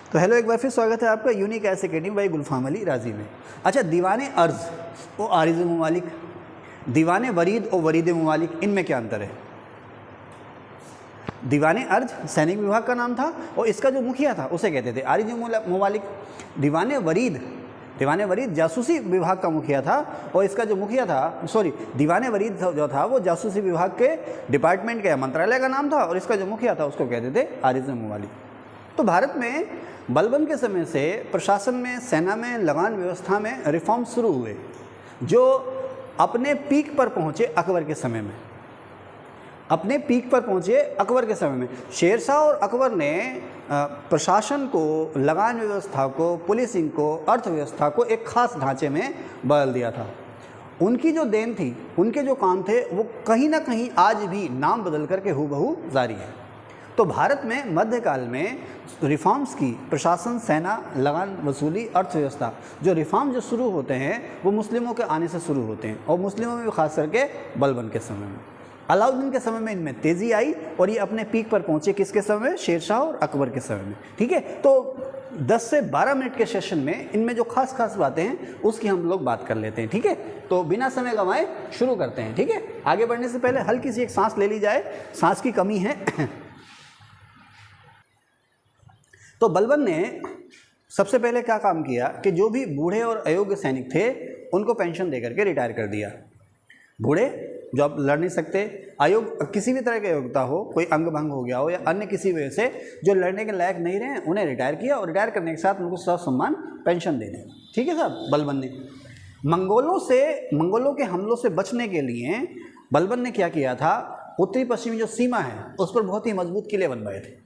तो हेलो, एक बार फिर स्वागत है आपका यूनिक एस अकेडमी बाई गुलफाम अली राजी में। अच्छा, दीवाने अर्ज और आरिज़ ममालिक, दीवाने वरीद और वरीद ममालिक, इनमें क्या अंतर है? दीवाने अर्ज सैनिक विभाग का नाम था और इसका जो मुखिया था उसे कहते थे आरिज़ ममालिक। दीवाने वरीद जासूसी विभाग का मुखिया था और इसका जो मुखिया था, दीवाने वरीद जो था वो जासूसी विभाग के डिपार्टमेंट के मंत्रालय का नाम था और इसका जो मुखिया था उसको कहते थे आरिज़ ममालिक। तो भारत में बलबन के समय से प्रशासन में, सेना में, लगान व्यवस्था में रिफॉर्म शुरू हुए जो अपने पीक पर पहुँचे अकबर के समय में। अकबर के समय में शेरशाह और अकबर ने प्रशासन को, लगान व्यवस्था को, पुलिसिंग को, अर्थव्यवस्था को एक खास ढांचे में बदल दिया था। उनकी जो देन थी, उनके जो काम थे, वो कहीं ना कहीं आज भी नाम बदल करके हूबहू जारी है। तो भारत में मध्यकाल में रिफॉर्म्स की, प्रशासन, सेना, लगान वसूली, अर्थव्यवस्था, जो रिफॉर्म जो शुरू होते हैं वो मुस्लिमों के आने से शुरू होते हैं और मुस्लिमों में खास करके बलबन के समय में। अलाउद्दीन के समय में इनमें तेज़ी आई और ये अपने पीक पर पहुँचे किसके समय में? शेरशाह और अकबर के समय में। ठीक है, तो 10 से 12 मिनट के सेशन में इनमें जो खास बातें हैं उसकी हम लोग बात कर लेते हैं। ठीक है, तो बिना समय गंवाए शुरू करते हैं। ठीक है, आगे बढ़ने से पहले हल्की सी एक सांस ले ली जाए, सांस की कमी है। तो बलबन ने सबसे पहले क्या काम किया कि जो भी बूढ़े और अयोग्य सैनिक थे उनको पेंशन देकर के रिटायर कर दिया। बूढ़े जो अब लड़ नहीं सकते, अयोग किसी भी तरह की योग्यता हो, कोई अंग भंग हो गया हो या अन्य किसी वजह से जो लड़ने के लायक नहीं रहे, उन्हें रिटायर किया और रिटायर करने के साथ उनको सम्मान पेंशन दे दें। ठीक है साहब। बलबन ने मंगोलों के हमलों से बचने के लिए बलबन ने क्या किया था? उत्तरी पश्चिमी जो सीमा है उस पर बहुत ही मजबूत किले बनवाए थे।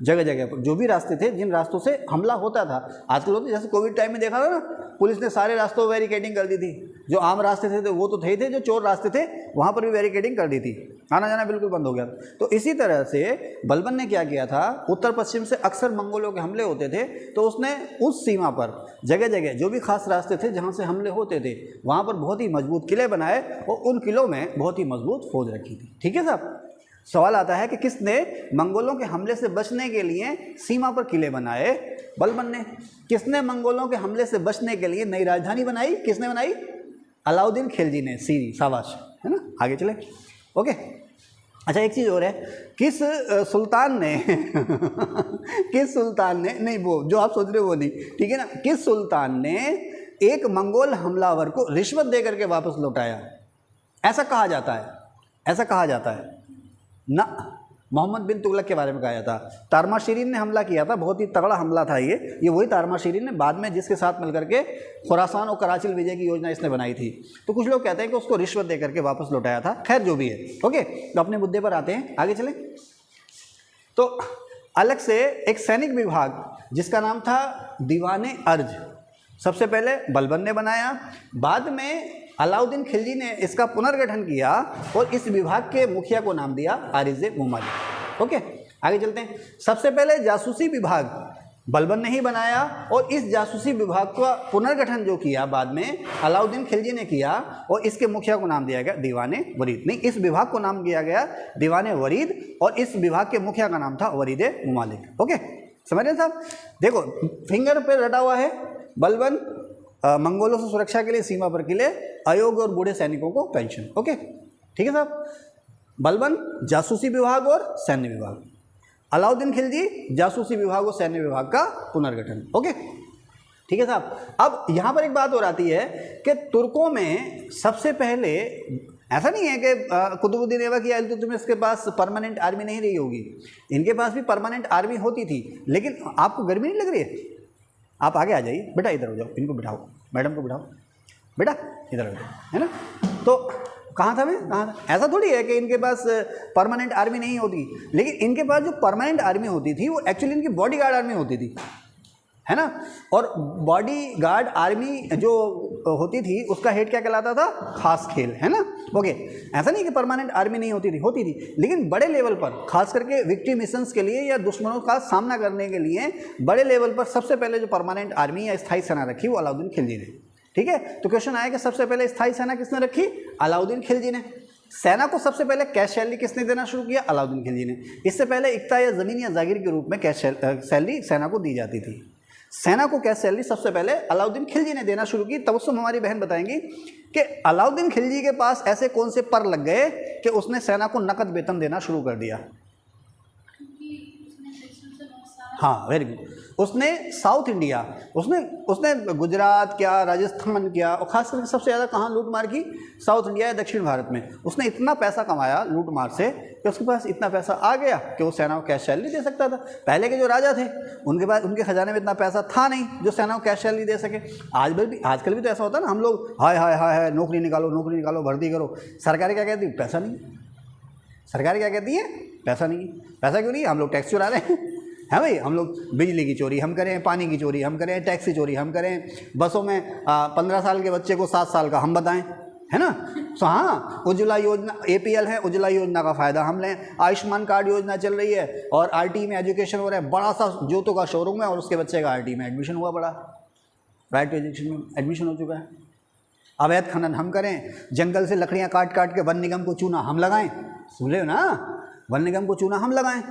जगह जगह पर जो भी रास्ते थे, जिन रास्तों से हमला होता था, आजकल होते जैसे कोविड टाइम में देखा था ना, पुलिस ने सारे रास्तों पर बैरिकेडिंग कर दी थी। जो आम रास्ते थे वो तो थे, जो चोर रास्ते थे वहाँ पर भी बैरिकेडिंग कर दी थी, आना जाना बिल्कुल बंद हो गया। तो इसी तरह से बलबन ने क्या किया था? उत्तर पश्चिम से अक्सर मंगोलों के हमले होते थे, तो उसने उस सीमा पर जगह जगह जो भी खास रास्ते थे जहाँ से हमले होते थे वहाँ पर बहुत ही मजबूत किले बनाए और उन किलों में बहुत ही मजबूत फौज रखी थी। ठीक है साहब। सवाल आता है कि किसने मंगोलों के हमले से बचने के लिए सीमा पर किले बनाए? बलबन ने। किसने मंगोलों के हमले से बचने के लिए नई राजधानी बनाई? किसने बनाई? अलाउद्दीन खिलजी ने। सीरी, शाबाश, है ना। आगे चले। ओके। अच्छा, एक चीज़ और है, किस सुल्तान ने नहीं, वो जो आप सोच रहे हो वो नहीं, ठीक है ना। किस सुल्तान ने एक मंगोल हमलावर को रिश्वत दे करके वापस लौटाया? ऐसा कहा जाता है ना, मोहम्मद बिन तुगलक के बारे में कहा जाता। तारमाशीरीन ने हमला किया था, बहुत ही तगड़ा हमला था ये वही तारमाशीरीन ने बाद में जिसके साथ मिलकर के खुरासान और कराची विजय की योजना इसने बनाई थी। तो कुछ लोग कहते हैं कि उसको रिश्वत देकर के वापस लौटाया था। खैर जो भी है, ओके। तो अपने मुद्दे पर आते हैं, आगे चलें। तो अलग से एक सैनिक विभाग जिसका नाम था दीवाने अर्ज, सबसे पहले बलबन ने बनाया, बाद में अलाउद्दीन खिलजी ने इसका पुनर्गठन किया और इस विभाग के मुखिया को नाम दिया आरिज़ ममालिक। ओके, आगे चलते हैं। सबसे पहले जासूसी विभाग बलबन ने ही बनाया और इस जासूसी विभाग का पुनर्गठन जो किया बाद में अलाउद्दीन खिलजी ने किया और इसके मुखिया को नाम दिया गया दीवाने वरीद। नहीं, इस विभाग को नाम दिया गया दीवाने वरीद और इस विभाग के मुखिया का नाम था वरीद ममालिक। ओके, समझ रहे साहब। देखो, फिंगर पे रटा हुआ है बलबन, मंगोलों से सुरक्षा के लिए सीमा पर किले, अयोग्य और बूढ़े सैनिकों को पेंशन। ओके, ठीक है साहब। बलबन जासूसी विभाग और सैन्य विभाग, अलाउद्दीन खिलजी जासूसी विभाग और सैन्य विभाग का पुनर्गठन। ओके, ठीक है साहब। अब यहाँ पर एक बात और आती है कि तुर्कों में सबसे पहले, ऐसा नहीं है कि कुतुबुद्दीन ऐबक या इल्तुतमिश के पास परमानेंट आर्मी नहीं रही होगी, इनके पास भी परमानेंट आर्मी होती थी। लेकिन आपको गर्मी नहीं लग रही है? आप आगे आ जाइए बेटा, इधर हो जाओ, इनको बिठाओ, मैडम को बिठाओ, बेटा इधर हो जाओ, है ना। तो कहाँ था मैं? ऐसा थोड़ी है कि इनके पास परमानेंट आर्मी नहीं होती, लेकिन इनके पास जो परमानेंट आर्मी होती थी वो एक्चुअली इनकी बॉडी गार्ड आर्मी होती थी, है ना। और बॉडी गार्ड आर्मी जो होती थी उसका हेड क्या कहलाता था? खास खेल, है ना। ओके, ऐसा नहीं कि परमानेंट आर्मी नहीं होती थी, लेकिन बड़े लेवल पर, खास करके विक्ट्री मिशंस के लिए या दुश्मनों का सामना करने के लिए बड़े लेवल पर सबसे पहले जो परमानेंट आर्मी या स्थायी सेना रखी वो अलाउद्दीन खिलजी ने। ठीक है, तो क्वेश्चन आया कि सबसे पहले स्थायी सेना किसने रखी? अलाउद्दीन खिलजी ने। सेना को सबसे पहले कैश सैलरी किसने देना शुरू किया? अलाउद्दीन खिलजी ने। इससे पहले इक्ता या ज़मीन या जागीर के रूप में कैश सैलरी सेना को दी जाती थी। सेना को कैश सैलरी सबसे पहले अलाउद्दीन खिलजी ने देना शुरू की। तबस्सुम हमारी बहन बताएंगी कि अलाउद्दीन खिलजी के पास ऐसे कौन से पर लग गए कि उसने सेना को नकद वेतन देना शुरू कर दिया। हाँ, वेरी गुड। उसने साउथ इंडिया, उसने गुजरात क्या, राजस्थान क्या, और खास करके सबसे ज़्यादा कहाँ लूट मार की? साउथ इंडिया या दक्षिण भारत में। उसने इतना पैसा कमाया लूट मार से कि उसके पास इतना पैसा आ गया कि वो सेना को कैश सैलरी दे सकता था। पहले के जो राजा थे उनके पास, उनके खजाने में इतना पैसा था नहीं जो सेना को कैश सैलरी दे सके। आजकल भी तो ऐसा होता है ना, हम लोग हाय हाय हाय हाय नौकरी निकालो, भर्ती करो। सरकारें क्या कहती है? पैसा नहीं। सरकारें क्या कहती है? पैसा नहीं। पैसा क्यों नहीं? हम लोग टैक्स चुरा रहे हैं, है भाई। हम लोग बिजली की चोरी हम करें, पानी की चोरी हम करें, टैक्स की चोरी हम करें, बसों में 15 साल के बच्चे को 7 साल का हम बताएं, है ना। तो हाँ, उज्ज्वला योजना, APL है, उज्ज्वला योजना का फ़ायदा हम लें। आयुष्मान कार्ड योजना चल रही है और RT में एजुकेशन हो रहा है। बड़ा सा जोतों का शोरूम है और उसके बच्चे का RT में एडमिशन हुआ, बड़ा राइट टू एजुकेशन में एडमिशन हो चुका है। अवैध खनन हम करें, जंगल से लकड़ियाँ काट काट के वन निगम को चूना हम लगाएं। सुन रहे हो ना? वन निगम को चूना हम लगाएं।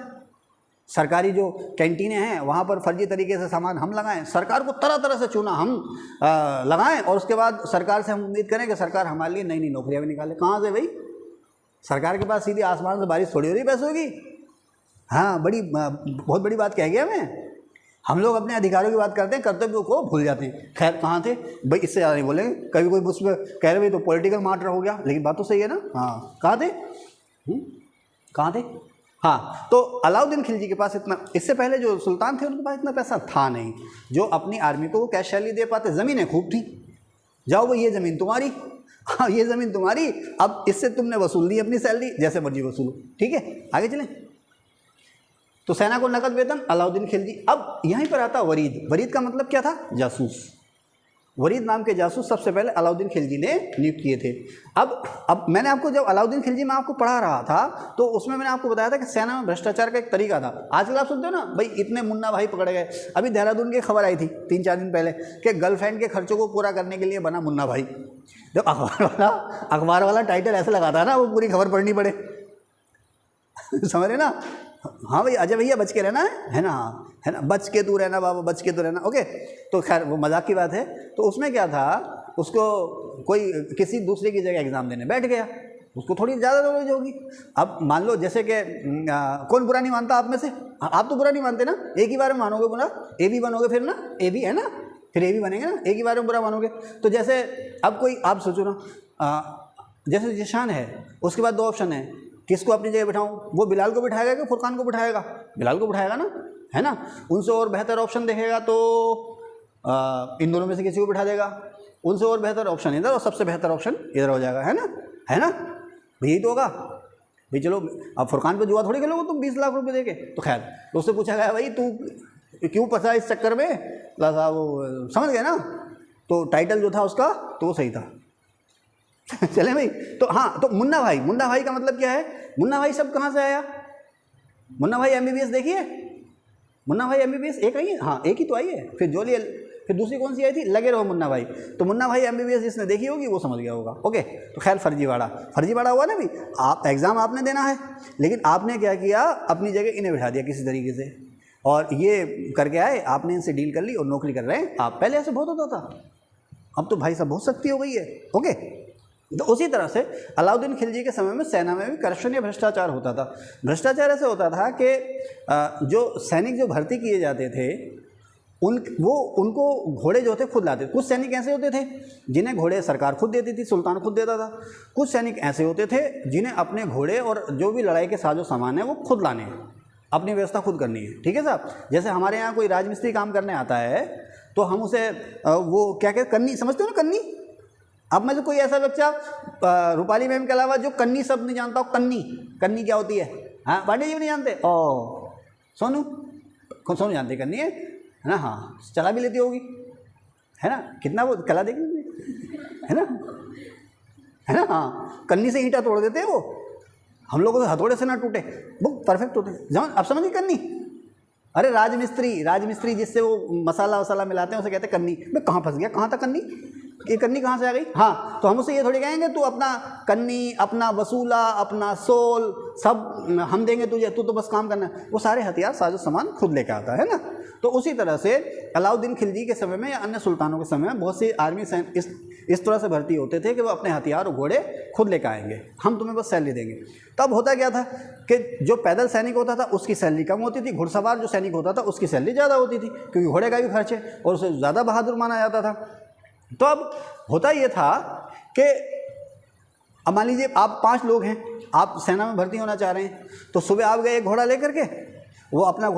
सरकारी जो कैंटीनें हैं वहाँ पर फर्जी तरीके से सामान हम लगाएं। सरकार को तरह तरह से चूना हम लगाएं और उसके बाद सरकार से हम उम्मीद करें कि सरकार हमारे लिए नई नई नौकरियाँ भी निकाले। कहाँ से भाई? सरकार के पास सीधी आसमान से बारिश थोड़ी हो रही पैसों की। हाँ, बहुत बड़ी बात कह गया मैं। हम लोग अपने अधिकारों की बात करते हैं, कर्तव्यों को भूल जाते हैं। खैर, कहाँ थे भाई? इससे ज़्यादा नहीं बोलेंगे। कभी कोई मुझ पर कह रहे भाई तो पॉलिटिकल मार्टर हो गया, लेकिन बात तो सही है ना। हाँ, कहाँ थे? कहाँ थे? हाँ, तो अलाउद्दीन खिलजी के पास इतना, इससे पहले जो सुल्तान थे उनके पास इतना पैसा था नहीं जो अपनी आर्मी को कैश सैलरी दे पाते। ज़मीनें खूब थी, जाओ भाई ये ज़मीन तुम्हारी, हाँ ये ज़मीन तुम्हारी, अब इससे तुमने वसूल दी अपनी सैलरी, जैसे मर्जी वसूलो। ठीक है, आगे चलें। तो सेना को नकद वेतन अलाउद्दीन खिलजी। अब यहीं पर आता वरीद। वरीद का मतलब क्या था? जासूस। वरीद नाम के जासूस सबसे पहले अलाउद्दीन खिलजी ने नियुक्त किए थे। अब मैंने आपको, जब अलाउद्दीन खिलजी मैं आपको पढ़ा रहा था तो उसमें मैंने आपको बताया था कि सेना में भ्रष्टाचार का एक तरीका था। आजकल आप सुनते हो ना भाई, इतने मुन्ना भाई पकड़े गए। अभी देहरादून की खबर आई थी 3-4 दिन पहले कि गर्लफ्रेंड के खर्चों को पूरा करने के लिए बना मुन्ना भाई। जब अखबार वाला टाइटल ऐसे लगाता है ना, वो पूरी खबर पढ़नी पड़े समझ रहे ना। हाँ भाई, अजय भैया बच के रहना है ना, है ना, बच के तू रहना बाबा, बच के तू रहना। ओके, तो खैर वो मजाक की बात है। तो उसमें क्या था, उसको कोई किसी दूसरे की जगह एग्ज़ाम देने बैठ गया, उसको थोड़ी ज़्यादा नॉलेज होगी। अब मान लो जैसे कि कौन बुरा नहीं मानता आप में से? आप तो बुरा नहीं मानते ना, एक ही बार में मानोगे बुरा, AB बनोगे फिर ना, AB है ना, फिर AB बनेंगे ना, एक ही बार में बुरा मानोगे। तो जैसे अब कोई, आप सोचो ना, जैसे जिशान है, उसके बाद 2 ऑप्शन है, किसको अपनी जगह बिठाऊं? वो बिलाल को बिठाएगा कि फुरकान को बिठाएगा? बिलाल को बिठाएगा ना, है ना। उनसे और बेहतर ऑप्शन देखेगा तो इन दोनों में से किसी को बिठा देगा। उनसे और बेहतर ऑप्शन इधर और सबसे बेहतर ऑप्शन इधर हो जाएगा, है ना, है ना। यही तो होगा भाई। चलो, अब फुरकान पे जुआ थोड़ी खेलोगे तुम 20 लाख रुपए देके। तो खैर, तो उससे पूछा गया भाई तू क्यों फंसा इस चक्कर में, वो समझ गए ना। तो टाइटल जो था उसका तो वो सही था चले भाई। तो हाँ, तो मुन्ना भाई का मतलब क्या है? मुन्ना भाई शब्द कहाँ से आया? मुन्ना भाई MBBS देखिए, मुन्ना भाई MBBS एक आई है, हाँ एक ही तो आई है। फिर जोली, फिर दूसरी कौन सी आई थी? लगे रहो मुन्ना भाई। तो मुन्ना भाई MBBS जिसने देखी होगी वो समझ गया होगा। ओके, तो खैर फर्जीवाड़ा हुआ ना भाई। आप एग्ज़ाम आपने देना है, लेकिन आपने क्या किया, अपनी जगह इन्हें बिठा दिया किसी तरीके से, और ये करके आए, आपने इनसे डील कर ली और नौकरी कर रहे हैं आप। पहले ऐसे बहुत होता था, अब तो भाई साहब बहुत सख्ती हो गई है। ओके, तो उसी तरह से अलाउद्दीन खिलजी के समय में सेना में भी करप्शन या भ्रष्टाचार होता था। भ्रष्टाचार ऐसे होता था कि जो सैनिक जो भर्ती किए जाते थे उनको घोड़े जो थे खुद लाते। कुछ सैनिक ऐसे होते थे जिन्हें घोड़े सरकार खुद देती थी, सुल्तान खुद देता था। कुछ सैनिक ऐसे होते थे जिन्हें अपने घोड़े और जो भी लड़ाई के साजो सामान है वो खुद लाने हैं, अपनी व्यवस्था खुद करनी है। ठीक है साहब, जैसे हमारे यहाँ कोई राजमिस्त्री काम करने आता है तो हम उसे वो क्या कहते, कन्नी समझते हो ना, कन्नी। अब में से कोई ऐसा बच्चा रूपाली मैम के अलावा जो कन्नी शब्द नहीं जानता हो? कन्नी क्या होती है? हाँ, पांडे जी भी नहीं जानते? ओ, सोनू जानते कन्नी है ना। हाँ, चला भी लेती होगी, है ना। कितना वो कला देखेंगे, है ना। हाँ, कन्नी से ईंटा तोड़ देते हैं वो। हम लोगों के हथौड़े से ना टूटे, वो परफेक्ट होते हैं। अब समझिए कन्नी। अरे राजमिस्त्री जिससे वो मसाला वसाला मिलाते हैं उसे कहते हैं कन्नी। मैं कहाँ फंस गया, कहाँ था कन्नी? ये कन्नी कहाँ से आ गई? हाँ, तो हम उससे ये थोड़ी कहेंगे तू अपना कन्नी, अपना वसूला, अपना सोल सब हम देंगे तुझे, तू तो बस काम करना। वो सारे हथियार साजो सामान खुद लेकर आता है ना। तो उसी तरह से अलाउद्दीन खिलजी के समय में या अन्य सुल्तानों के समय में बहुत सी आर्मी इस तरह से भर्ती होते थे कि वो अपने हथियार और घोड़े खुद लेकर आएंगे, हम तुम्हें बस सैलरी देंगे। तब होता क्या था कि जो पैदल सैनिक होता था उसकी सैलरी कम होती थी, घुड़सवार जो सैनिक होता था उसकी सैलरी ज़्यादा होती थी, क्योंकि घोड़े का भी खर्च है और उसे ज़्यादा बहादुर माना जाता था। तो अब होता ये था कि अब मान लीजिए आप 5 लोग हैं, आप सेना में भर्ती होना चाह रहे हैं, तो सुबह आप गए एक घोड़ा लेकर के, वो अपना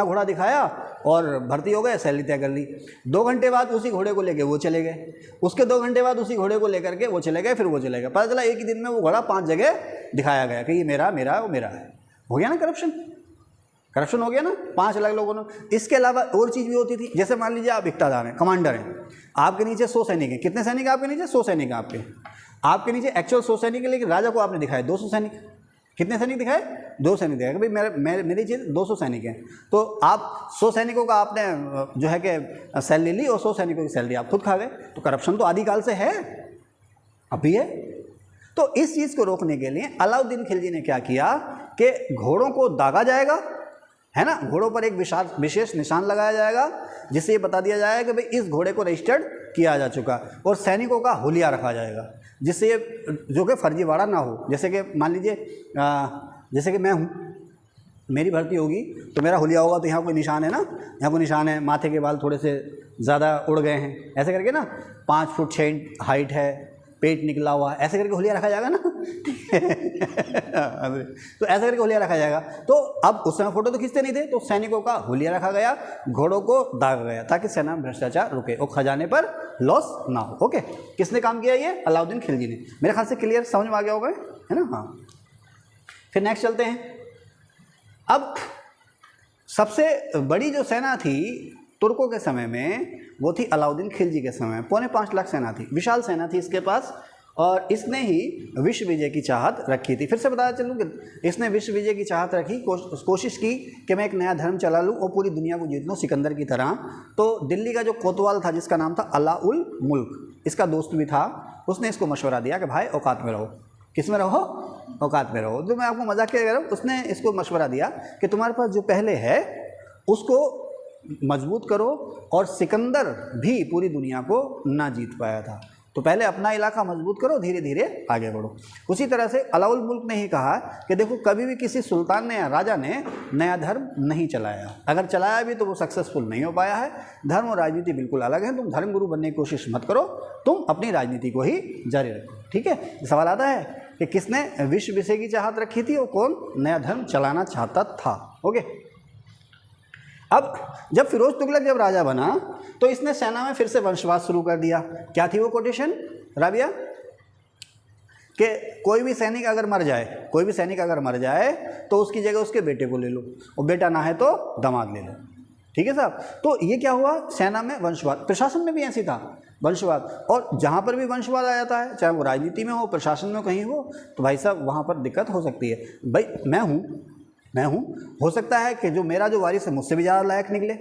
घोड़ा दिखाया और भर्ती हो गए, सैलरी तय कर ली। 2 घंटे बाद उसी घोड़े को लेके वो चले गए, उसके 2 घंटे बाद उसी घोड़े को लेकर के वो चले गए, फिर वो चले गए। पता चला एक ही दिन में वो घोड़ा 5 जगह दिखाया गया कि ये मेरा मेरा वो मेरा है। हो गया ना करप्शन हो गया ना 5 अलग लोगों ने। इसके अलावा और चीज़ भी होती थी, जैसे मान लीजिए आप इक्तादार हैं, कमांडर हैं, आपके नीचे 100 सैनिक हैं। कितने सैनिक आपके नीचे? 100 सैनिक हैं आपके नीचे एक्चुअल 100 सैनिक है, लेकिन राजा को आपने दिखाया 200 सैनिक। कितने सैनिक दिखाए? 2 सैनिक दिखाए कि भाई मेरे नीचे 200 सैनिक हैं। तो आप 100 सैनिकों का आपने जो है कि सैलरी ली और 100 सैनिकों की सैलरी आप खुद खा गए। तो करप्शन तो आदिकाल से है, अभी है। तो इस चीज़ को रोकने के लिए अलाउद्दीन खिलजी ने क्या किया कि घोड़ों को दागा जाएगा, है ना, घोड़ों पर एक विशेष निशान लगाया जाएगा जिससे ये बता दिया जाएगा कि भाई इस घोड़े को रजिस्टर्ड किया जा चुका, और सैनिकों का हुलिया रखा जाएगा जिससे ये जो कि फर्जीवाड़ा ना हो। जैसे कि मान लीजिए जैसे कि मैं हूँ, मेरी भर्ती होगी तो मेरा हुलिया होगा, तो यहाँ कोई निशान है ना, यहाँ कोई निशान है, माथे के बाल थोड़े से ज़्यादा उड़ गए हैं, ऐसे करके ना 5 फुट 6 इंच हाइट है, पेट निकला हुआ, ऐसे करके हुलिया रखा जाएगा ना। तो ऐसे करके हुलिया रखा जाएगा। तो अब उस समय फोटो तो खींचते नहीं थे, तो सैनिकों का हुलिया रखा गया, घोड़ों को दागा गया ताकि सेना में भ्रष्टाचार रुके और खजाने पर लॉस ना हो। ओके, किसने काम किया? ये अलाउद्दीन खिलजी ने। मेरे ख्याल से क्लियर समझ में आ गया होगा, है ना। हाँ, फिर नेक्स्ट चलते हैं। अब सबसे बड़ी जो सेना थी तुर्कों के समय में वो थी अलाउद्दीन खिलजी के समय में। 5.25 लाख सेना थी, विशाल सेना थी इसके पास, और इसने ही विश्व विजय की चाहत रखी थी। फिर से बता चलूँ कि इसने विश्व विजय की चाहत रखी, कोशिश की कि मैं एक नया धर्म चला लूँ और पूरी दुनिया को जीत लूँ सिकंदर की तरह। तो दिल्ली का जो कोतवाल था जिसका नाम था अला उल मुल्क, इसका दोस्त भी था, उसने इसको मशवरा दिया कि भाई औकात में रहो। किस में रहो? औकात में रहो। जो मैं आपको मजाक किया कह रहा हूँ, उसने इसको मशवरा दिया कि तुम्हारे पास जो पहले है उसको मजबूत करो, और सिकंदर भी पूरी दुनिया को ना जीत पाया था, तो पहले अपना इलाका मजबूत करो, धीरे धीरे आगे बढ़ो। उसी तरह से अलाउल मुल्क ने ही कहा कि देखो कभी भी किसी सुल्तान ने या राजा ने नया धर्म नहीं चलाया, अगर चलाया भी तो वो सक्सेसफुल नहीं हो पाया है। धर्म और राजनीति बिल्कुल अलग है, तुम धर्म गुरु बनने की कोशिश मत करो, तुम अपनी राजनीति को ही जारी रखो। ठीक है, सवाल आता है कि किसने विश्व विजय की चाहत रखी थी और कौन नया धर्म चलाना चाहता था। ओके, अब जब फिरोज तुगलक जब राजा बना तो इसने सेना में फिर से वंशवाद शुरू कर दिया। क्या थी वो कोटेशन राबिया? कि कोई भी सैनिक अगर मर जाए तो उसकी जगह उसके बेटे को ले लो, और बेटा ना है तो दामाद ले लो। ठीक है साहब। तो ये क्या हुआ, सेना में वंशवाद, प्रशासन में भी ऐसी था वंशवाद, और जहाँ पर भी वंशवाद आ जाता है, चाहे वो राजनीति में हो, प्रशासन में कहीं हो, तो भाई साहब वहाँ पर दिक्कत हो सकती है। भाई मैं हूँ, हो सकता है कि जो मेरा जो वारिस है मुझसे भी ज़्यादा लायक निकले,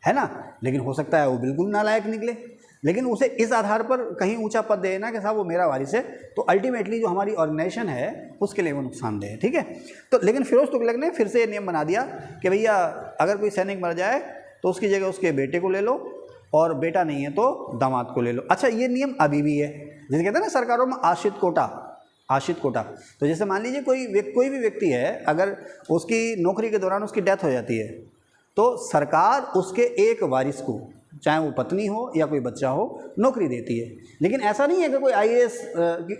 है ना, लेकिन हो सकता है वो बिल्कुल नालायक निकले, लेकिन उसे इस आधार पर कहीं ऊंचा पद देना कि साहब वो मेरा वारिस है, तो अल्टीमेटली जो हमारी ऑर्गेनाइजेशन है उसके लिए वो नुकसानदेह है। ठीक है, तो लेकिन फिरोज तुगलक ने फिर से ये नियम बना दिया कि भैया अगर कोई सैनिक मर जाए तो उसकी जगह उसके बेटे को ले लो, और बेटा नहीं है तो दामाद को ले लो। अच्छा, ये नियम अभी भी है, जैसे कहते हैं ना सरकारों में आश्रित कोटा। तो जैसे मान लीजिए कोई भी व्यक्ति है, अगर उसकी नौकरी के दौरान उसकी डेथ हो जाती है तो सरकार उसके एक वारिस को, चाहे वो पत्नी हो या कोई बच्चा हो, नौकरी देती है। लेकिन ऐसा नहीं है कि कोई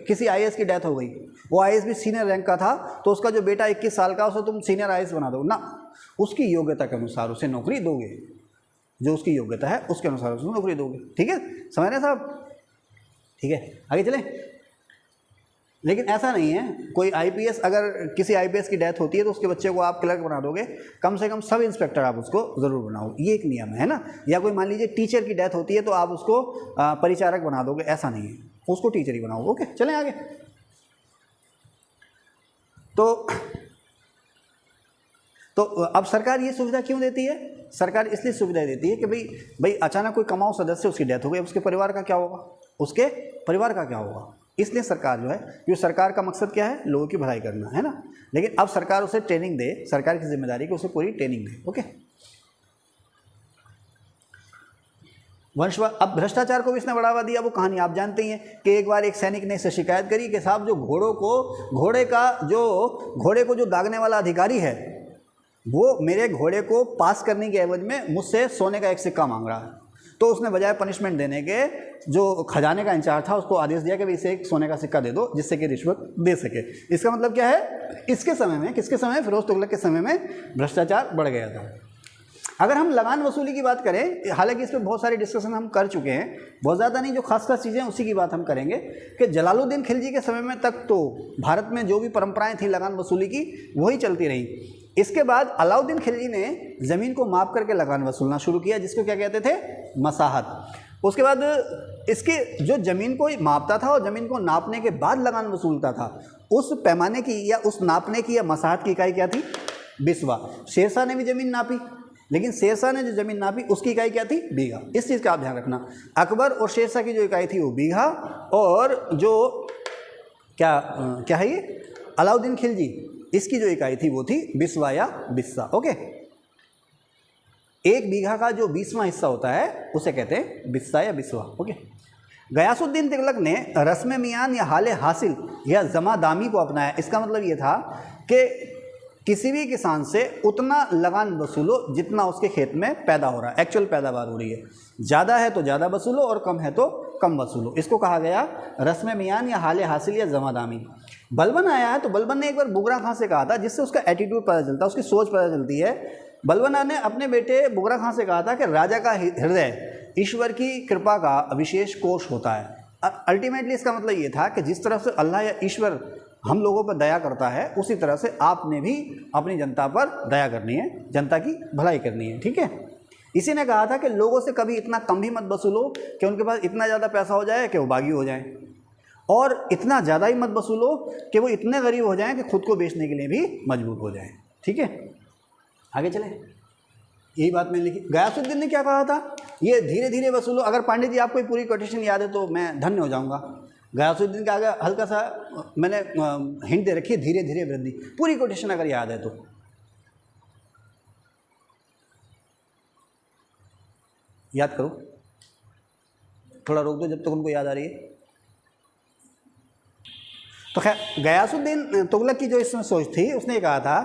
किसी आईएएस की डेथ हो गई, वो आईएएस भी सीनियर रैंक का था, तो उसका जो बेटा 21 साल का उसे तुम सीनियर आईएएस बना दो ना, उसकी योग्यता के अनुसार उसे नौकरी दोगे, जो उसकी योग्यता है उसके अनुसार उसे नौकरी दोगे। ठीक है, समझ रहे हैं साहब? ठीक है, आगे चलें। लेकिन ऐसा नहीं है, कोई आईपीएस, अगर किसी आईपीएस की डेथ होती है तो उसके बच्चे को आप क्लर्क बना दोगे, कम से कम सब इंस्पेक्टर आप उसको ज़रूर बनाओ, ये एक नियम है ना। या कोई मान लीजिए टीचर की डेथ होती है तो आप उसको परिचारक बना दोगे, ऐसा नहीं है, उसको टीचर ही बनाओ। ओके, चलें आगे। तो अब सरकार ये सुविधा क्यों देती है? सरकार इसलिए सुविधा देती है कि भाई अचानक कोई कमाऊ सदस्य उसकी डेथ हो गई, उसके परिवार का क्या होगा, उसके परिवार का क्या होगा। इसलिए सरकार जो है, क्योंकि सरकार का मकसद क्या है, लोगों की भलाई करना है ना। लेकिन अब सरकार उसे ट्रेनिंग दे, सरकार की जिम्मेदारी कि उसे पूरी ट्रेनिंग दे। ओके, वंशवाद। अब भ्रष्टाचार को भी इसने बढ़ावा दिया। वो कहानी आप जानते ही हैं कि एक बार एक सैनिक ने इससे शिकायत करी कि साहब जो घोड़े को जो दागने वाला अधिकारी है वो मेरे घोड़े को पास करने के एवज में मुझसे सोने का एक सिक्का मांग रहा है। तो उसने बजाय पनिशमेंट देने के जो खजाने का इंचार्ज था उसको आदेश दिया कि भाई इसे एक सोने का सिक्का दे दो जिससे कि रिश्वत दे सके। इसका मतलब क्या है, इसके समय में, किसके समय में, फिरोज तुगलक के समय में भ्रष्टाचार बढ़ गया था। अगर हम लगान वसूली की बात करें, हालांकि इस पर बहुत सारे डिस्कशन हम कर चुके हैं, बहुत ज़्यादा नहीं, जो खास खास चीज़ें उसी की बात हम करेंगे कि जलालुद्दीन खिलजी के समय में तक तो भारत में जो भी परंपराएं थी लगान वसूली की वही चलती रही। इसके बाद अलाउद्दीन खिलजी ने ज़मीन को माप करके लगान वसूलना शुरू किया, जिसको क्या कहते थे, मसाहत। उसके बाद इसके जो ज़मीन को मापता था और ज़मीन को नापने के बाद लगान वसूलता था, उस पैमाने की या उस नापने की या मसाहत की इकाई क्या थी, बिस्वा। शेरशाह ने भी ज़मीन नापी, लेकिन शेरशाह ने जो ज़मीन नापी उसकी इकाई क्या थी, बीघा। इस चीज़ का आप ध्यान रखना। अकबर और शेरशाह की जो इकाई थी वो बीघा, और जो क्या है ये अलाउद्दीन खिलजी, इसकी जो इकाई थी वो थी बिस्वा या बिस्सा। ओके, एक बीघा का जो 20वां हिस्सा होता है उसे कहते हैं बिस्सा या बिस्वा। ओके, गयासुद्दीन तुगलक ने रस्म मियान या हाले हासिल या जमादामी को अपनाया। इसका मतलब ये था कि किसी भी किसान से उतना लगान वसूलो जितना उसके खेत में पैदा हो रहा है, एक्चुअल पैदावार हो रही है। ज़्यादा है तो ज़्यादा वसूलो और कम है तो कम वसूलो। इसको कहा गया रस्म मियान या हाले हासिल या जमादामी। बलबन आया है तो बलबन ने एक बार बुगरा खां से कहा था, जिससे उसका एटीट्यूड पता चलता है, उसकी सोच पता चलती है। बलबन ने अपने बेटे बुगरा खां से कहा था कि राजा का हृदय ईश्वर की कृपा का विशेष कोष होता है। अल्टीमेटली इसका मतलब ये था कि जिस तरह से अल्लाह या ईश्वर हम लोगों पर दया करता है, उसी तरह से आपने भी अपनी जनता पर दया करनी है, जनता की भलाई करनी है। ठीक है, इसी ने कहा था कि लोगों से कभी इतना कम भी मत वसूलो कि उनके पास इतना ज़्यादा पैसा हो जाए कि वो बागी हो जाएं, और इतना ज़्यादा ही मत वसूलो कि वो इतने गरीब हो जाएं कि खुद को बेचने के लिए भी मजबूर हो जाएं। ठीक है, आगे चलें। यही बात मैंने लिखी। गयासुद्दीन ने क्या कहा था, ये धीरे धीरे वसूलो। अगर पांडे जी आपको पूरी कोटेशन याद है तो मैं धन्य हो जाऊँगा। गयासुद्दीन का आगे हल्का सा मैंने हिंट दे रखी है, धीरे धीरे वृद्धि। पूरी कोटेशन अगर याद है तो याद करो, थोड़ा रोक दो जब तक उनको याद आ रही है। तो खैर, गयासुद्दीन तुगलक की जो इसमें सोच थी, उसने कहा था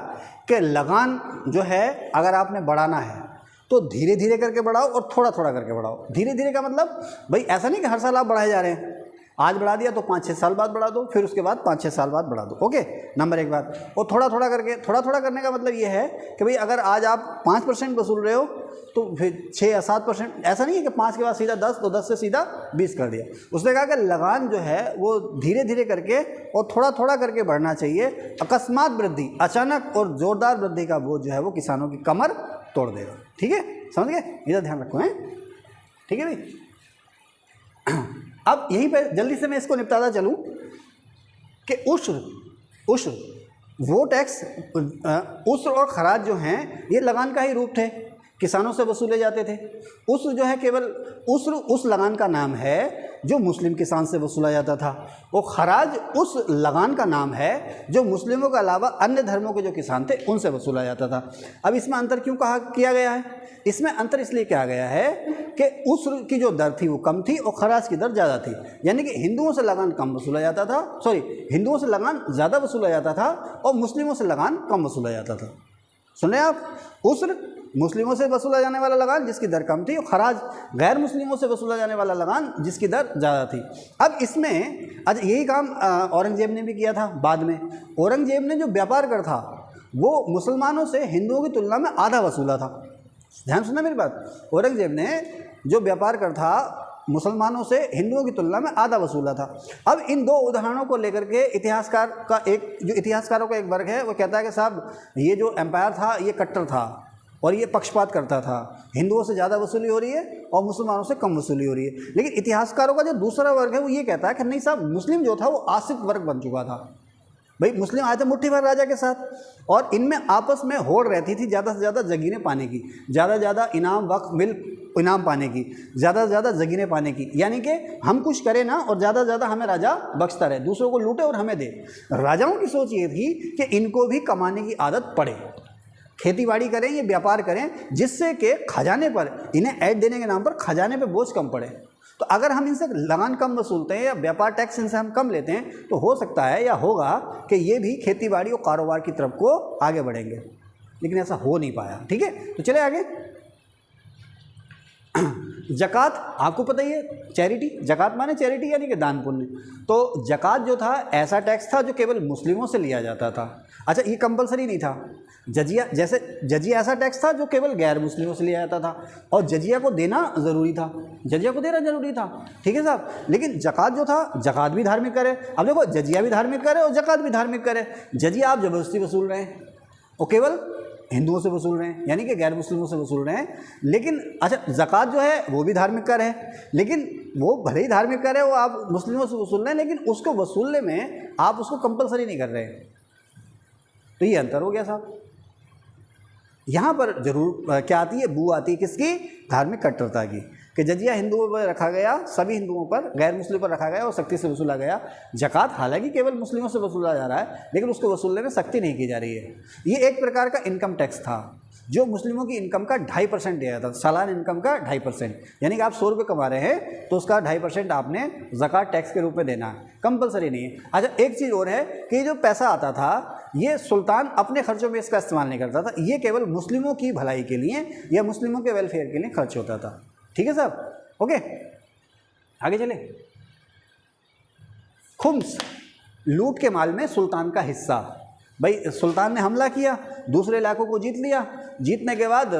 कि लगान जो है अगर आपने बढ़ाना है तो धीरे धीरे करके बढ़ाओ और थोड़ा थोड़ा करके बढ़ाओ। धीरे धीरे का मतलब भाई ऐसा नहीं कि हर साल आप बढ़ाए जा रहे हैं, आज बढ़ा दिया तो 5-6 साल बाद बढ़ा दो, फिर उसके बाद 5-6 साल बाद बढ़ा दो। ओके, नंबर एक बात। और थोड़ा थोड़ा करके, थोड़ा थोड़ा करने का मतलब ये है कि भाई अगर आज आप 5% वसूल रहे हो तो फिर 6 या 7%, ऐसा नहीं है कि 5 के बाद सीधा 10, तो 10 से सीधा 20 कर दिया। उसने कहा कि लगान जो है वो धीरे धीरे करके और थोड़ा थोड़ा करके बढ़ना चाहिए। अकस्मात वृद्धि, अचानक और ज़ोरदार वृद्धि का बोझ जो है वो किसानों की कमर तोड़ देगा। ठीक है, समझ गए, इधर ध्यान रखो हैं। ठीक है भाई, अब यहीं पे जल्दी से मैं इसको निपटाता चलूँ कि उश्र वो टैक्स, उश्र और खराज जो हैं ये लगान का ही रूप थे, किसानों से वसूले जाते थे। उश्र जो है केवल उश्र उस लगान का नाम है जो मुस्लिम किसान से वसूला जाता था, और खराज उस लगान का नाम है जो मुस्लिमों के अलावा अन्य धर्मों के जो किसान थे उनसे वसूला जाता था। अब इसमें अंतर क्यों किया गया है? इसमें अंतर इसलिए किया गया है कि उश्र की जो दर थी वो कम थी और खराज की दर ज़्यादा थी। यानी कि हिंदुओं से लगान कम वसूला जाता था, हिंदुओं से लगान ज़्यादा वसूला जाता था और मुस्लिमों से लगान कम वसूला जाता था। सुन रहे हैं आप? उश्र मुस्लिमों से वसूला जाने वाला लगान जिसकी दर कम थी, और खराज गैर मुस्लिमों से वसूला जाने वाला लगान जिसकी दर ज़्यादा थी। अब इसमें अच्छा यही काम औरंगजेब ने भी किया था। बाद में औरंगजेब ने जो व्यापार कर था वो मुसलमानों से हिंदुओं की तुलना में आधा वसूला था। ध्यान सुनना मेरी बात। औरंगजेब ने जो व्यापार कर था मुसलमानों से हिंदुओं की तुलना में आधा वसूला था। अब इन दो उदाहरणों को लेकर के इतिहासकारों का एक वर्ग है वो कहता है कि साहब ये जो एम्पायर था ये कट्टर था और ये पक्षपात करता था, हिंदुओं से ज़्यादा वसूली हो रही है और मुसलमानों से कम वसूली हो रही है। लेकिन इतिहासकारों का जो दूसरा वर्ग है वो ये कहता है कि नहीं साहब, मुस्लिम जो था वो आश्रित वर्ग बन चुका था, भाई मुस्लिम आए थे मुट्ठी भर राजा के साथ, और इनमें आपस में होड़ रहती थी ज़्यादा से ज़्यादा जगीरें पाने की, ज़्यादा से ज़्यादा इनाम वक्त मिल इनाम पाने की, ज़्यादा से ज़्यादा जगीरें पाने की। यानी कि हम कुछ करें ना और ज़्यादा से ज़्यादा हमें राजा बख्शता रहे, दूसरों को लूटे और हमें दे। राजाओं की सोच ये थी कि इनको भी कमाने की आदत पड़े, खेती बाड़ी करें, ये व्यापार करें, जिससे कि खजाने पर, इन्हें ऐड देने के नाम पर खजाने पर बोझ कम पड़े। तो अगर हम इनसे लगान कम वसूलते हैं या व्यापार टैक्स इनसे हम कम लेते हैं तो हो सकता है या होगा कि ये भी खेतीबाड़ी और कारोबार की तरफ को आगे बढ़ेंगे, लेकिन ऐसा हो नहीं पाया। ठीक है, तो चले आगे। ज़कात आपको पता ही है, चैरिटी, ज़कात माने चैरिटी यानी कि दान पुण्य। तो ज़कात जो था ऐसा टैक्स था जो केवल मुस्लिमों से लिया जाता था। अच्छा, ये कंपलसरी नहीं था। जजिया, जैसे जजिया ऐसा टैक्स था जो केवल गैर मुस्लिमों से लिया जाता था, और जजिया को देना ज़रूरी था, जजिया को देना ज़रूरी था। ठीक है साहब, लेकिन ज़कात जो था, ज़कात भी धार्मिक कर है। अब देखो, जजिया भी धार्मिक कर है और ज़कात भी धार्मिक कर है। जजिया आप ज़बरदस्ती वसूल रहे हैं और केवल हिंदुओं से वसूल रहे हैं, यानी कि गैर मुस्लिमों से वसूल रहे हैं। लेकिन अच्छा, ज़कात जो है वो भी धार्मिक कर है, लेकिन वो भले ही धार्मिक कर है, वो आप मुस्लिमों से वसूल रहे हैं, लेकिन उसको वसूलने में आप उसको कंपलसरी नहीं कर रहे हैं। तो ये अंतर हो गया साहब। यहाँ पर जरूर क्या आती है, बू आती है किसकी, धार्मिक कट्टरता की, कि जजिया हिंदुओं पर रखा गया, सभी हिंदुओं पर, गैर मुस्लिम पर रखा गया और सख्ती से वसूला गया। ज़कात हालांकि केवल मुस्लिमों से वसूला जा रहा है, लेकिन उसको वसूलने में सख्ती नहीं की जा रही है। ये एक प्रकार का इनकम टैक्स था जो मुस्लिमों की इनकम का 2.5% दिया था, सालाना इनकम का 2.5%, यानी कि आप 100 रुपये कमा रहे हैं तो उसका 2.5% आपने ज़कात टैक्स के रूप में देना है, कंपलसरी नहीं है। अच्छा, एक चीज़ और है कि जो पैसा आता था ये सुल्तान अपने खर्चों में इसका इस्तेमाल नहीं करता था, ये केवल मुस्लिमों की भलाई के लिए या मुस्लिमों के वेलफेयर के लिए खर्च होता था। ठीक है साहब, ओके, आगे चले। खुम्स, लूट के माल में सुल्तान का हिस्सा। भाई सुल्तान ने हमला किया, दूसरे इलाकों को जीत लिया, जीतने के बाद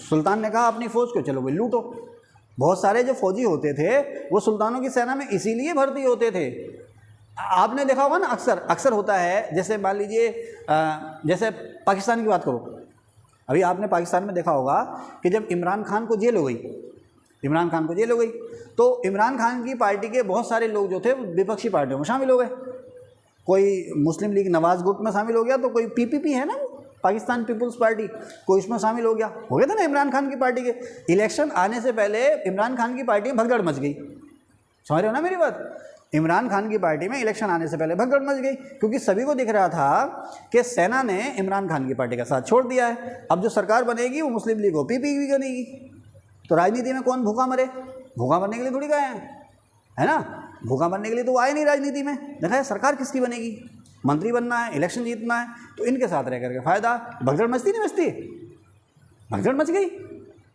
सुल्तान ने कहा अपनी फ़ौज को चलो भाई लूटो। बहुत सारे जो फौजी होते थे वो सुल्तानों की सेना में इसीलिए भर्ती होते थे। आपने देखा होगा ना, अक्सर होता है, जैसे मान लीजिए जैसे पाकिस्तान की बात करो, अभी आपने पाकिस्तान में देखा होगा कि जब इमरान खान को जेल हो गई, तो इमरान खान की पार्टी के बहुत सारे लोग जो थे विपक्षी पार्टियों में शामिल हो गए। कोई मुस्लिम लीग नवाज गुट में शामिल हो गया, तो कोई पीपीपी है ना, पाकिस्तान पीपुल्स पार्टी, कोई इसमें शामिल हो गया था ना इमरान खान की पार्टी के। इलेक्शन आने से पहले इमरान खान की पार्टी में भगदड़ मच गई, समझ रहे हो ना मेरी बात। इमरान खान की पार्टी में इलेक्शन आने से पहले भगदड़ मच गई, क्योंकि सभी को दिख रहा था कि सेना ने इमरान खान की पार्टी का साथ छोड़ दिया है। अब जो सरकार बनेगी वो मुस्लिम लीग को पीपीपी बनेगी। तो राजनीति में कौन भूखा मरे, भूखा मरने के लिए थोड़ी गए हैं, है ना, भूखा मरने के लिए तो आए नहीं राजनीति में। देखा है सरकार किसकी बनेगी, मंत्री बनना है, इलेक्शन जीतना है, तो इनके साथ रह करके फ़ायदा। भगदड़ मचती नहीं मचती, भगदड़ मच गई,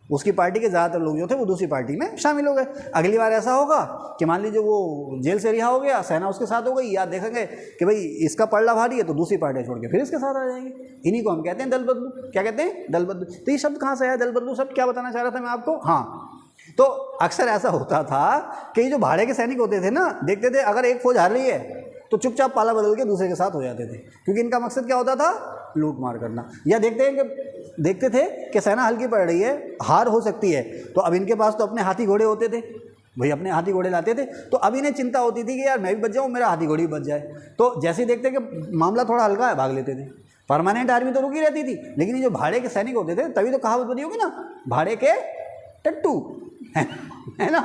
उसकी पार्टी के ज़्यादातर लोग जो थे वो दूसरी पार्टी में शामिल हो गए। अगली बार ऐसा होगा कि मान लीजिए वो जेल से रिहा हो गया, सेना उसके साथ हो गई, या देखेंगे कि भाई इसका पलड़ा भारी है तो दूसरी पार्टी छोड़ के फिर इसके साथ आ जाएंगे। इन्हीं को हम कहते हैं दल बदलू। क्या कहते हैं, दल बदलू। तो ये शब्द कहाँ से आया, दल बदलू शब्द? क्या बताना चाह रहा था मैं आपको, हाँ, तो अक्सर ऐसा होता था कि जो भाड़े के सैनिक होते थे ना, देखते थे अगर एक फौज हार रही है तो चुपचाप पाला बदल के दूसरे के साथ हो जाते थे, क्योंकि इनका मकसद क्या होता था, लूट मार करना। या देखते थे कि सेना हल्की पड़ रही है, हार हो सकती है, तो अब इनके पास तो अपने हाथी घोड़े होते थे, भाई अपने हाथी घोड़े लाते थे, तो अब इन्हें चिंता होती थी कि यार मैं भी बच जाऊँ, मेरा हाथी घोड़ी बच जाए। तो जैसे ही देखते कि मामला थोड़ा हल्का है, भाग लेते थे। परमानेंट आर्मी तो रुकी रहती थी, लेकिन ये जो भाड़े के सैनिक होते थे, तभी तो कहावत बनी होगी ना, भाड़े के टट्टू, है ना,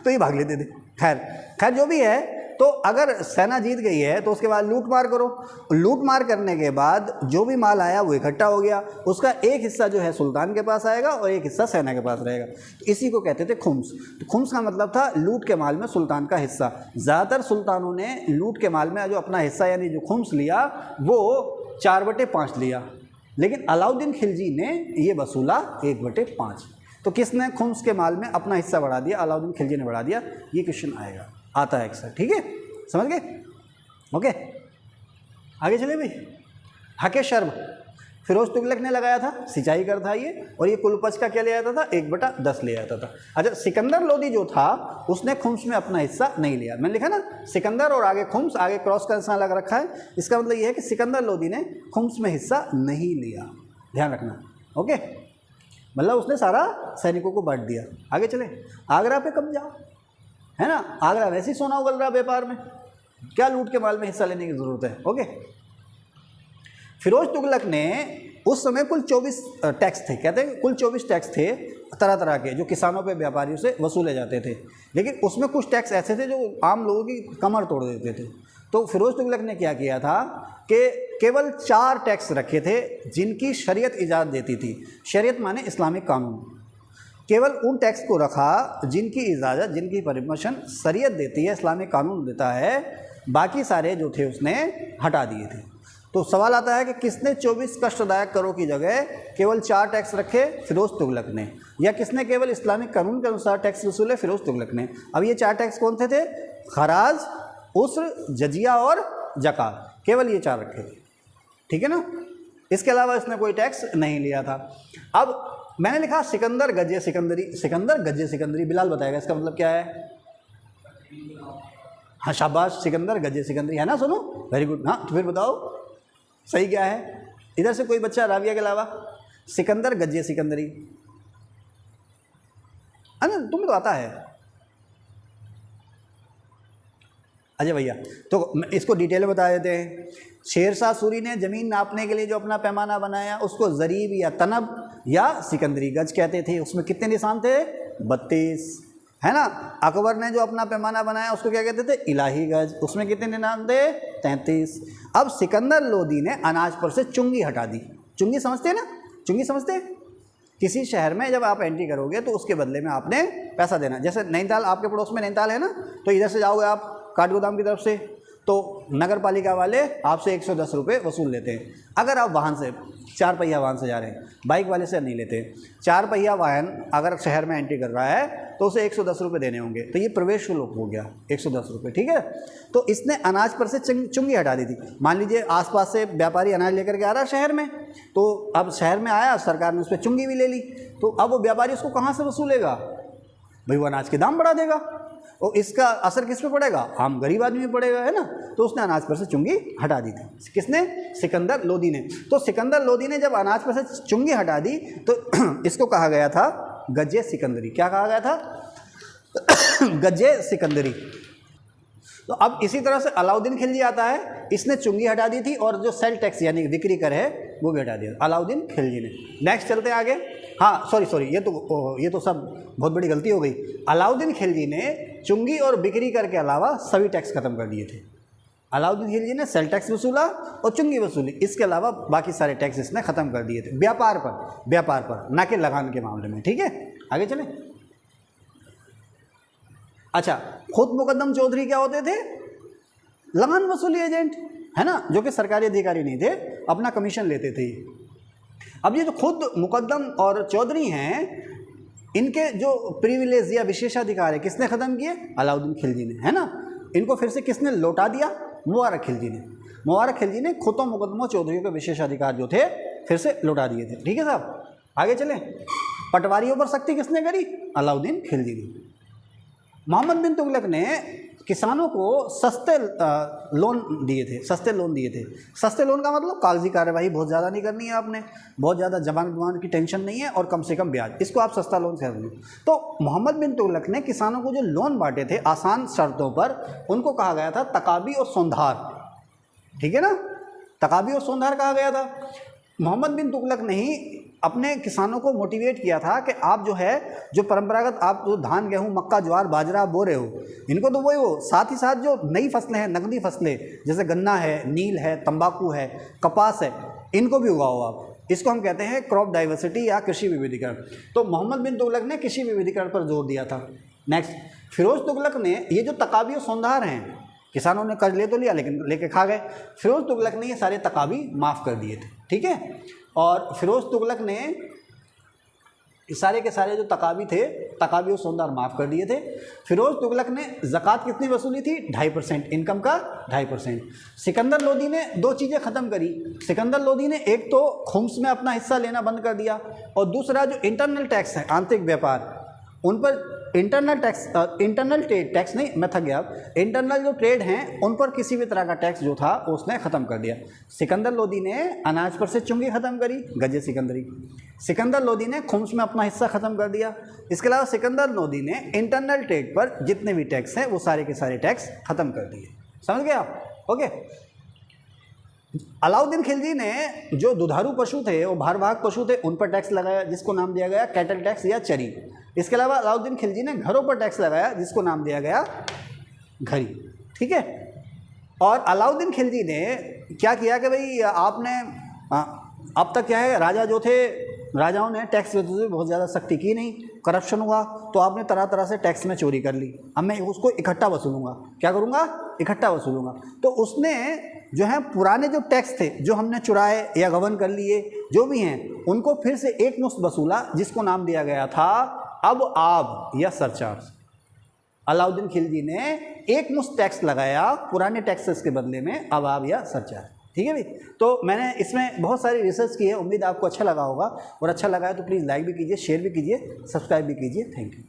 तो ये भाग लेते थे। खैर जो भी है, तो अगर सेना जीत गई है तो उसके बाद लूट मार करो। लूट मार करने के बाद जो भी माल आया वो इकट्ठा हो गया, उसका एक हिस्सा जो है सुल्तान के पास आएगा और एक हिस्सा सेना के पास रहेगा। तो इसी को कहते थे खुम्स। तो खुम्स का मतलब था लूट के माल में सुल्तान का हिस्सा। ज़्यादातर सुल्तानों ने लूट के माल में जो अपना हिस्सा यानी जो खुम्स लिया वो 4/5 लिया, लेकिन अलाउद्दीन खिलजी ने ये वसूला 1/5। तो किसने खुम्स के माल में अपना हिस्सा बढ़ा दिया, अलाउद्दीन खिलजी ने बढ़ा दिया। ये क्वेश्चन आएगा, आता है अक्सर, ठीक है, समझ गए, ओके। आगे चले भाई। हके शर्ब फिरोज तुगलक ने लगाया था, सिंचाई कर था ये, और ये कुल उपज का क्या ले आता था, 1/10 ले आता था। अच्छा, सिकंदर लोदी जो था उसने खुम्स में अपना हिस्सा नहीं लिया। मैंने लिखा ना सिकंदर और आगे खुम्स, आगे क्रॉस का निशान लगा रखा है, इसका मतलब ये है कि सिकंदर लोदी ने खुम्स में हिस्सा नहीं लिया, ध्यान रखना, ओके। मतलब उसने सारा सैनिकों को बांट दिया। आगे चले। आगरा पे कब्जा, है ना, आगरा वैसे ही सोना उगल रहा व्यापार में, क्या लूट के माल में हिस्सा लेने की ज़रूरत है, ओके। फिरोज तुगलक ने उस समय कुल 24 टैक्स थे, कहते हैं कुल 24 टैक्स थे तरह तरह के, जो किसानों पे व्यापारियों से वसूले जाते थे, लेकिन उसमें कुछ टैक्स ऐसे थे जो आम लोगों की कमर तोड़ देते थे। तो फिरोज तुगलक ने क्या किया था कि केवल 4 टैक्स रखे थे जिनकी शरीयत इजाज़त देती थी। शरीयत माने इस्लामिक कानून। केवल उन टैक्स को रखा जिनकी इजाज़त, जिनकी परमिशन शरीयत देती है, इस्लामिक कानून देता है। बाकी सारे जो थे उसने हटा दिए थे। तो सवाल आता है कि किसने 24 कष्टदायक करों की जगह केवल 4 टैक्स रखे? फिरोज तुगलक ने। या किसने केवल इस्लामिक कानून के अनुसार टैक्स वसूले? फिरोज तुगलक ने। अब ये 4 टैक्स कौन थे? खराज, उस्र, जजिया और ज़कात, केवल ये 4 रखे थे, ठीक है ना। इसके अलावा इसने कोई टैक्स नहीं लिया था। अब मैंने लिखा सिकंदर गजे सिकंदरी। सिकंदर गजे सिकंदरी, बिलाल बताएगा इसका मतलब क्या है। हाँ शाबाश, सिकंदर गजे सिकंदरी है ना, सुनो, वेरी गुड। हाँ तो फिर बताओ सही क्या है। इधर से कोई बच्चा राविया के अलावा, सिकंदर गजे सिकंदरी, है ना, तुम्हें तो आता है अजय भैया। तो इसको डिटेल में बता देते हैं। शेरशाह सूरी ने ज़मीन नापने के लिए जो अपना पैमाना बनाया उसको ज़रीब या तनब या सिकंदरी गज कहते थे। उसमें कितने निशान थे? 32, है ना। अकबर ने जो अपना पैमाना बनाया उसको क्या कहते थे? इलाही गज। उसमें कितने निशान थे? 33। अब सिकंदर लोदी ने अनाज पर से चुंगी हटा दी। चुंगी समझते हैं ना? चुंगी समझते हैं? किसी शहर में जब आप एंट्री करोगे तो उसके बदले में आपने पैसा देना। जैसे नैनीताल, आपके पड़ोस में नैनीताल है ना, तो इधर से जाओगे आप काठगोदाम की तरफ से, तो नगर पालिका वाले आपसे 110 रुपये वसूल लेते हैं। अगर आप वाहन से, 4 पहिया वाहन से जा रहे हैं, बाइक वाले से नहीं लेते। 4 पहिया वाहन अगर शहर में एंट्री कर रहा है तो उसे 110 रुपये देने होंगे। तो ये प्रवेश शुल्क हो गया 110 रुपये, ठीक है। तो इसने अनाज पर से चुंगी हटा दी थी। मान लीजिए आसपास से व्यापारी अनाज लेकर के आ रहा है शहर में, तो अब शहर में आया, सरकार ने उस पर चुंगी भी ले ली, तो अब वो व्यापारी उसको कहाँ से वसूलेगा? भाई वो अनाज के दाम बढ़ा देगा, और इसका असर किस पे पड़ेगा? आम गरीब आदमी पे पड़ेगा, है ना। तो उसने अनाज पर से चुंगी हटा दी थी। किसने? सिकंदर लोदी ने। तो सिकंदर लोदी ने जब अनाज पर से चुंगी हटा दी तो इसको कहा गया था गजे सिकंदरी। क्या कहा गया था? गजे सिकंदरी। तो अब इसी तरह से अलाउद्दीन खिलजी आता है, इसने चुंगी हटा दी थी और जो सेल टैक्स यानी बिक्री कर है वो भी हटा दिया, अलाउद्दीन खिलजी ने। नेक्स्ट चलते आगे। हाँ सॉरी, ये तो सब बहुत बड़ी गलती हो गई। अलाउद्दीन खिलजी ने चुंगी और बिक्री कर के अलावा सभी टैक्स खत्म कर दिए थे। अलाउद्दीन खिलजी ने सेल टैक्स वसूला और चुंगी वसूली, इसके अलावा बाकी सारे टैक्स इसने ख़त्म कर दिए थे व्यापार पर, ना कि लगान के मामले में, ठीक है। आगे चलें। अच्छा, खुद मुकद्दम चौधरी क्या होते थे? लगान वसूली एजेंट, है ना, जो कि सरकारी अधिकारी नहीं थे, अपना कमीशन लेते थे। अब ये जो खुद मुकद्दम और चौधरी हैं, इनके जो प्रिविलेज या विशेषाधिकार है किसने ख़त्म किए? अलाउद्दीन खिलजी ने, है ना। इनको फिर से किसने लौटा दिया? मुबारक खिलजी ने। मुबारक खिलजी ने खुद मुकद्दम चौधरियों के विशेषाधिकार जो थे फिर से लौटा दिए थे, ठीक है साहब। आगे चलें। पटवारियों पर सख्ती किसने करी? अलाउद्दीन खिलजी ने। मोहम्मद बिन तुगलक ने किसानों को सस्ते लोन दिए थे। सस्ते लोन का मतलब कागजी कार्यवाही बहुत ज़्यादा नहीं करनी है आपने, बहुत ज़्यादा जमानत की टेंशन नहीं है, और कम से कम ब्याज, इसको आप सस्ता लोन कह रहे हो। तो मोहम्मद बिन तुगलक ने किसानों को जो लोन बांटे थे आसान शर्तों पर, उनको कहा गया था तकाबी और सौंधार, ठीक है ना। तकाबी और सौंधार कहा गया था। मोहम्मद बिन तुगलक ने ही अपने किसानों को मोटिवेट किया था कि आप जो परंपरागत आप जो धान, गेहूं, मक्का, ज्वार, बाजरा बो रहे हो, इनको तो वही हो, साथ ही साथ जो नई फसलें हैं, नकदी फसलें, जैसे गन्ना है, नील है, तंबाकू है, कपास है, इनको भी उगाओ आप। इसको हम कहते हैं क्रॉप डाइवर्सिटी या कृषि विविधीकरण। तो मोहम्मद बिन तुगलक ने कृषि विविधीकरण पर जोर दिया था। नेक्स्ट, फिरोज तुगलक ने ये जो तकाबी और सौंधार हैं, किसानों ने कर्ज ले तो लिया लेकिन लेके खा गए, फिरोज तुगलक ने ये सारे तकाबी माफ़ कर दिए थे, ठीक है। और फिरोज तुगलक ने सारे के सारे जो तकाबी थे, तकाबी और सौंधार माफ़ कर दिए थे। फिरोज तुगलक ने ज़कात कितनी वसूली थी? 2.5%, इनकम का 2.5%। सिकंदर लोदी ने 2 चीज़ें ख़त्म करी। सिकंदर लोदी ने एक तो खुम्स में अपना हिस्सा लेना बंद कर दिया, और दूसरा जो इंटरनल टैक्स है, आंतरिक व्यापार, उन पर इंटरनल ट्रेड टैक्स नहीं, मैं थक गया, इंटरनल जो ट्रेड हैं उन पर किसी भी तरह का टैक्स जो था उसने ख़त्म कर दिया। सिकंदर लोदी ने अनाज पर से चुंगी ख़त्म करी, गजे सिकंदरी। सिकंदर लोदी ने खुम्स में अपना हिस्सा ख़त्म कर दिया। इसके अलावा सिकंदर लोदी ने इंटरनल ट्रेड पर जितने भी टैक्स हैं वो सारे के सारे टैक्स ख़त्म कर दिए। समझ गए आप? ओके। अलाउद्दीन खिलजी ने जो दुधारू पशु थे, वो भारवाहक पशु थे, उन पर टैक्स लगाया जिसको नाम दिया गया कैटल टैक्स या चरी। इसके अलावा अलाउद्दीन खिलजी ने घरों पर टैक्स लगाया जिसको नाम दिया गया घरी। ठीक है। और अलाउद्दीन खिलजी ने क्या किया कि भाई आपने अब तक क्या है, राजा जो थे, राजाओं ने टैक्स में बहुत ज़्यादा सख्ती की नहीं, करप्शन हुआ, तो आपने तरह तरह से टैक्स में चोरी कर ली, अब मैं उसको इकट्ठा वसूलूंगा। क्या करूंगा? इकट्ठा वसूलूंगा। तो उसने जो है पुराने जो टैक्स थे जो हमने चुराए या गबन कर लिए जो भी हैं, उनको फिर से एक मुश्त वसूला जिसको नाम दिया गया था अब आब या सरचार्ज। अलाउद्दीन खिलजी ने एक मुश्त टैक्स लगाया पुराने टैक्सेस के बदले में, अब आब या सरचार्ज। ठीक है भाई। तो मैंने इसमें बहुत सारी रिसर्च की है, उम्मीद आपको अच्छा लगा होगा, और अच्छा लगा है तो प्लीज़ लाइक भी कीजिए, शेयर भी कीजिए, सब्सक्राइब भी कीजिए। Thank you.